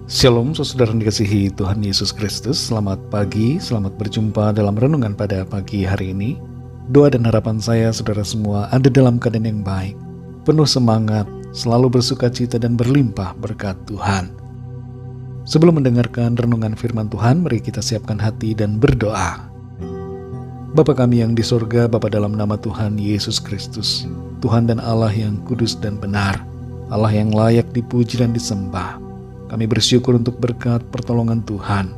Shalom, saudara yang dikasihi Tuhan Yesus Kristus. Selamat pagi, selamat berjumpa dalam renungan pada pagi hari ini. Doa dan harapan saya, saudara semua, ada dalam keadaan yang baik, penuh semangat, selalu bersukacita dan berlimpah berkat Tuhan. Sebelum mendengarkan renungan firman Tuhan, mari kita siapkan hati dan berdoa. Bapa kami yang di sorga, Bapa dalam nama Tuhan Yesus Kristus, Tuhan dan Allah yang kudus dan benar, Allah yang layak dipuji dan disembah. Kami bersyukur untuk berkat pertolongan Tuhan,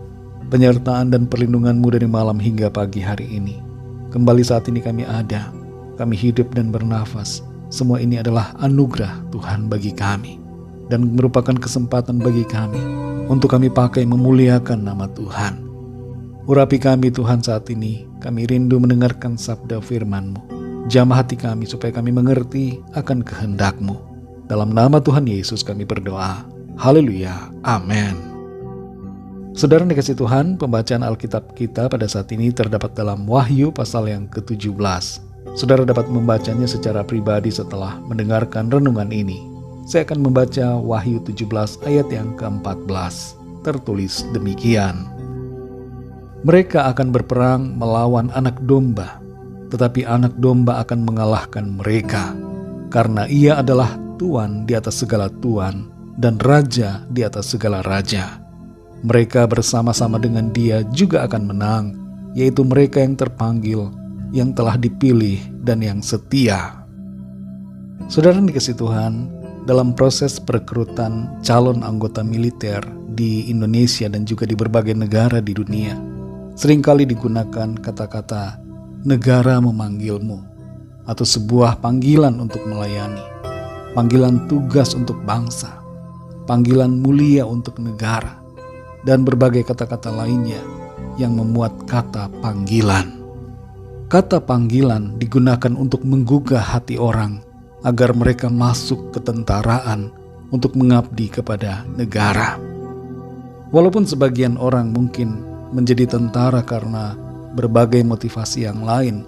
penyertaan dan perlindungan-Mu dari malam hingga pagi hari ini. Kembali saat ini kami ada, kami hidup dan bernafas. Semua ini adalah anugerah Tuhan bagi kami, dan merupakan kesempatan bagi kami untuk kami pakai memuliakan nama Tuhan. Urapi kami Tuhan saat ini, kami rindu mendengarkan sabda firman-Mu. Jamah hati kami supaya kami mengerti akan kehendak-Mu. Dalam nama Tuhan Yesus kami berdoa. Haleluya, amin. Saudara dikasih Tuhan, pembacaan Alkitab kita pada saat ini terdapat dalam Wahyu pasal yang ke-17. Saudara dapat membacanya secara pribadi setelah mendengarkan renungan ini. Saya akan membaca Wahyu 17 ayat yang ke-14. Tertulis demikian. Mereka akan berperang melawan anak domba, tetapi anak domba akan mengalahkan mereka, karena ia adalah Tuan di atas segala tuan, dan Raja di atas segala raja. Mereka bersama-sama dengan Dia juga akan menang, yaitu mereka yang terpanggil, yang telah dipilih, dan yang setia. Saudara dikasih Tuhan, dalam proses perekrutan calon anggota militer di Indonesia dan juga di berbagai negara di dunia, seringkali digunakan kata-kata negara memanggilmu, atau sebuah panggilan untuk melayani, panggilan tugas untuk bangsa, panggilan mulia untuk negara, dan berbagai kata-kata lainnya yang memuat kata panggilan. Kata panggilan digunakan untuk menggugah hati orang agar mereka masuk ketentaraan untuk mengabdi kepada negara. Walaupun sebagian orang mungkin menjadi tentara karena berbagai motivasi yang lain,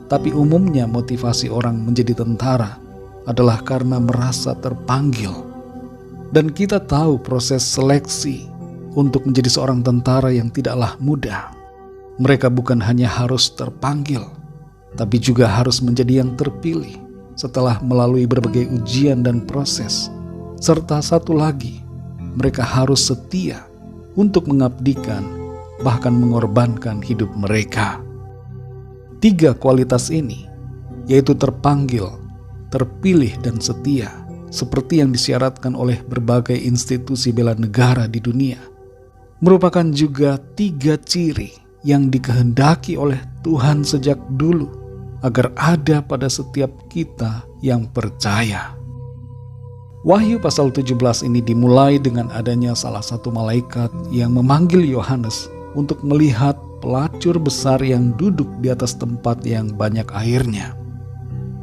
tapi umumnya motivasi orang menjadi tentara adalah karena merasa terpanggil. Dan kita tahu proses seleksi untuk menjadi seorang tentara yang tidaklah mudah. Mereka bukan hanya harus terpanggil, tapi juga harus menjadi yang terpilih setelah melalui berbagai ujian dan proses. Serta satu lagi, mereka harus setia untuk mengabdikan, bahkan mengorbankan hidup mereka. 3 kualitas ini, yaitu terpanggil, terpilih, dan setia, seperti yang disyaratkan oleh berbagai institusi bela negara di dunia, merupakan juga 3 ciri yang dikehendaki oleh Tuhan sejak dulu agar ada pada setiap kita yang percaya. Wahyu pasal 17 ini dimulai dengan adanya salah satu malaikat yang memanggil Yohanes untuk melihat pelacur besar yang duduk di atas tempat yang banyak airnya.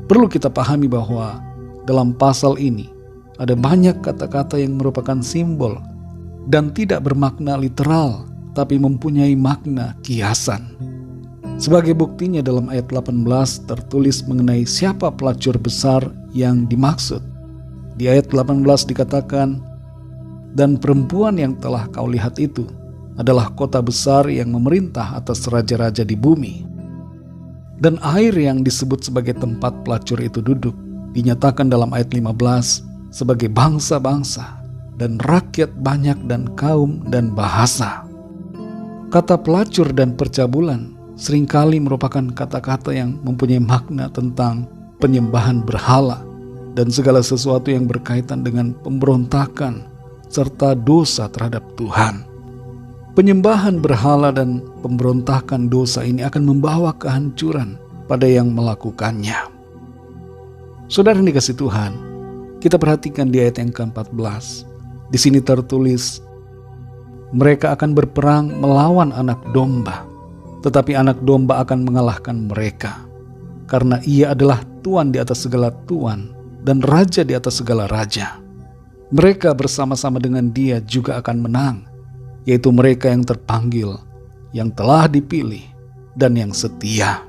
Perlu kita pahami bahwa dalam pasal ini ada banyak kata-kata yang merupakan simbol dan tidak bermakna literal, tapi mempunyai makna kiasan. Sebagai buktinya dalam ayat 18 tertulis mengenai siapa pelacur besar yang dimaksud. Di ayat 18 dikatakan, "Dan perempuan yang telah kau lihat itu adalah kota besar yang memerintah atas raja-raja di bumi." Dan air yang disebut sebagai tempat pelacur itu duduk dinyatakan dalam ayat 15 sebagai bangsa-bangsa dan rakyat banyak dan kaum dan bahasa. Kata pelacur dan percabulan seringkali merupakan kata-kata yang mempunyai makna tentang penyembahan berhala dan segala sesuatu yang berkaitan dengan pemberontakan serta dosa terhadap Tuhan. Penyembahan berhala dan pemberontakan dosa ini akan membawa kehancuran pada yang melakukannya. Saudara yang dikasih Tuhan, kita perhatikan di ayat yang ke-14. Di sini tertulis, mereka akan berperang melawan anak domba, tetapi anak domba akan mengalahkan mereka, karena ia adalah Tuan di atas segala tuan dan Raja di atas segala raja. Mereka bersama-sama dengan Dia juga akan menang, yaitu mereka yang terpanggil, yang telah dipilih, dan yang setia.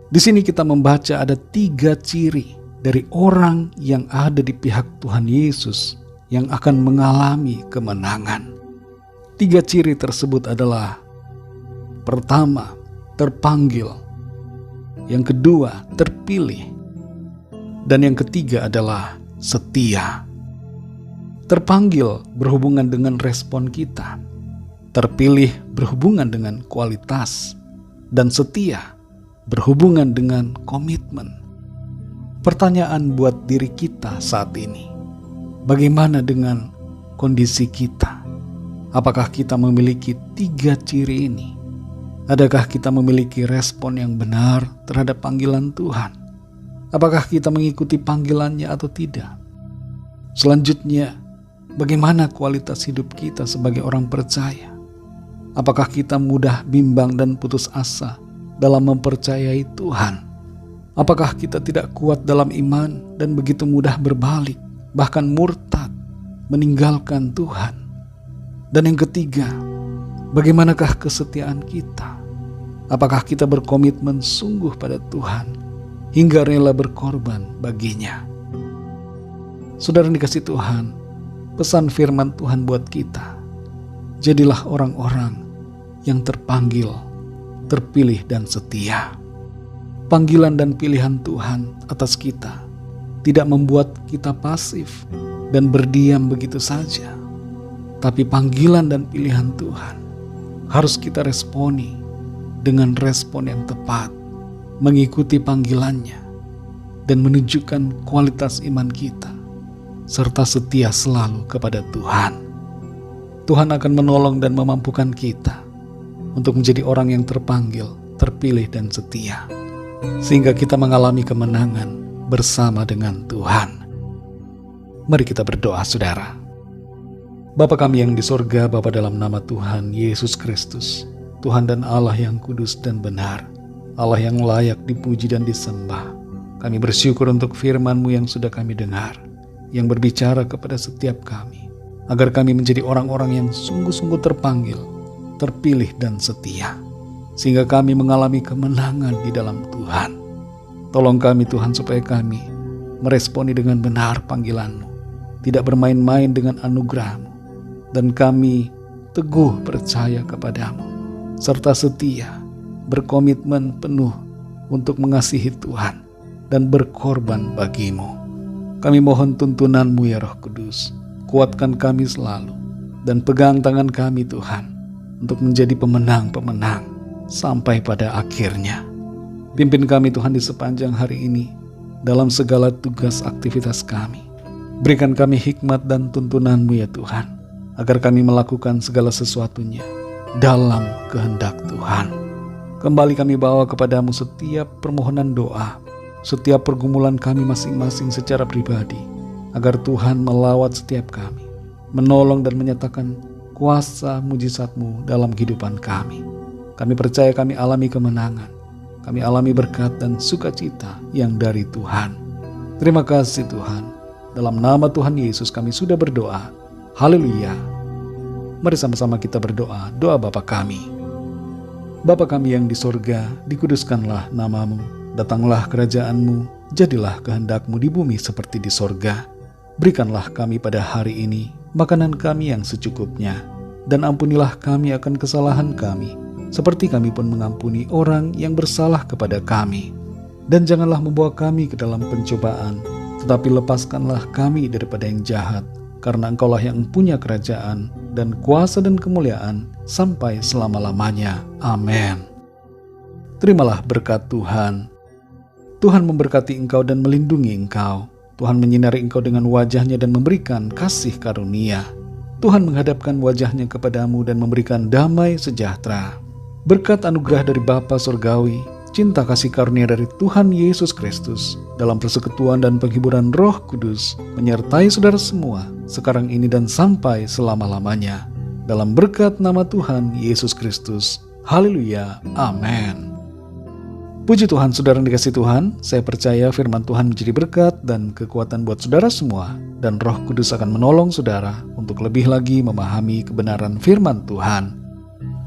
Di sini kita membaca ada 3 ciri dari orang yang ada di pihak Tuhan Yesus yang akan mengalami kemenangan. 3 ciri tersebut adalah: pertama, terpanggil; yang kedua, terpilih; dan yang ketiga adalah setia. Terpanggil berhubungan dengan respon kita, terpilih berhubungan dengan kualitas, dan setia berhubungan dengan komitmen. Pertanyaan buat diri kita saat ini, bagaimana dengan kondisi kita? Apakah kita memiliki 3 ciri ini? Adakah kita memiliki respon yang benar terhadap panggilan Tuhan? Apakah kita mengikuti panggilannya atau tidak? Selanjutnya, bagaimana kualitas hidup kita sebagai orang percaya? Apakah kita mudah bimbang dan putus asa dalam mempercayai Tuhan? Apakah kita tidak kuat dalam iman dan begitu mudah berbalik, bahkan murtad, meninggalkan Tuhan? Dan yang ketiga, bagaimanakah kesetiaan kita? Apakah kita berkomitmen sungguh pada Tuhan hingga rela berkorban baginya? Saudara dikasih Tuhan, pesan firman Tuhan buat kita, jadilah orang-orang yang terpanggil, terpilih dan setia. Panggilan dan pilihan Tuhan atas kita tidak membuat kita pasif dan berdiam begitu saja. Tapi panggilan dan pilihan Tuhan harus kita responi dengan respon yang tepat, mengikuti panggilannya, dan menunjukkan kualitas iman kita, serta setia selalu kepada Tuhan. Tuhan akan menolong dan memampukan kita untuk menjadi orang yang terpanggil, terpilih, dan setia, sehingga kita mengalami kemenangan bersama dengan Tuhan. Mari kita berdoa, saudara. Bapa kami yang di sorga, Bapa dalam nama Tuhan Yesus Kristus, Tuhan dan Allah yang kudus dan benar, Allah yang layak dipuji dan disembah. Kami bersyukur untuk firman-Mu yang sudah kami dengar, yang berbicara kepada setiap kami, agar kami menjadi orang-orang yang sungguh-sungguh terpanggil, terpilih dan setia, sehingga kami mengalami kemenangan di dalam Tuhan. Tolong kami Tuhan supaya kami meresponi dengan benar panggilan-Mu, tidak bermain-main dengan anugerah-Mu, dan kami teguh percaya kepadamu, serta setia, berkomitmen penuh untuk mengasihi Tuhan dan berkorban bagimu. Kami mohon tuntunan-Mu ya Roh Kudus, kuatkan kami selalu, dan pegang tangan kami Tuhan, untuk menjadi pemenang-pemenang sampai pada akhirnya. Pimpin kami Tuhan di sepanjang hari ini, dalam segala tugas aktivitas kami. Berikan kami hikmat dan tuntunan-Mu ya Tuhan, agar kami melakukan segala sesuatunya dalam kehendak Tuhan. Kembali kami bawa kepadamu setiap permohonan doa, setiap pergumulan kami masing-masing secara pribadi, agar Tuhan melawat setiap kami, menolong dan menyatakan kuasa mujizat-Mu dalam kehidupan kami. Kami percaya kami alami kemenangan, kami alami berkat dan sukacita yang dari Tuhan. Terima kasih Tuhan. Dalam nama Tuhan Yesus kami sudah berdoa. Haleluya. Mari sama-sama kita berdoa, doa Bapa kami. Bapa kami yang di sorga, dikuduskanlah nama-Mu, datanglah kerajaan-Mu, jadilah kehendak-Mu di bumi seperti di sorga. Berikanlah kami pada hari ini makanan kami yang secukupnya, dan ampunilah kami akan kesalahan kami, seperti kami pun mengampuni orang yang bersalah kepada kami. Dan janganlah membawa kami ke dalam pencobaan, tetapi lepaskanlah kami daripada yang jahat, karena Engkaulah yang punya kerajaan dan kuasa dan kemuliaan sampai selama-lamanya. Amin. Terimalah berkat Tuhan. Tuhan memberkati engkau dan melindungi engkau. Tuhan menyinari engkau dengan wajah-Nya dan memberikan kasih karunia. Tuhan menghadapkan wajah-Nya kepadamu dan memberikan damai sejahtera. Berkat anugerah dari Bapa Surgawi, cinta kasih karunia dari Tuhan Yesus Kristus, dalam persekutuan dan penghiburan Roh Kudus, menyertai saudara semua, sekarang ini dan sampai selama-lamanya. Dalam berkat nama Tuhan Yesus Kristus. Haleluya. Amin. Puji Tuhan, saudara yang dikasihi Tuhan, saya percaya firman Tuhan menjadi berkat dan kekuatan buat saudara semua, dan Roh Kudus akan menolong saudara untuk lebih lagi memahami kebenaran firman Tuhan.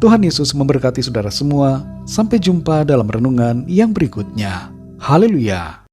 Tuhan Yesus memberkati saudara semua. Sampai jumpa dalam renungan yang berikutnya. Haleluya.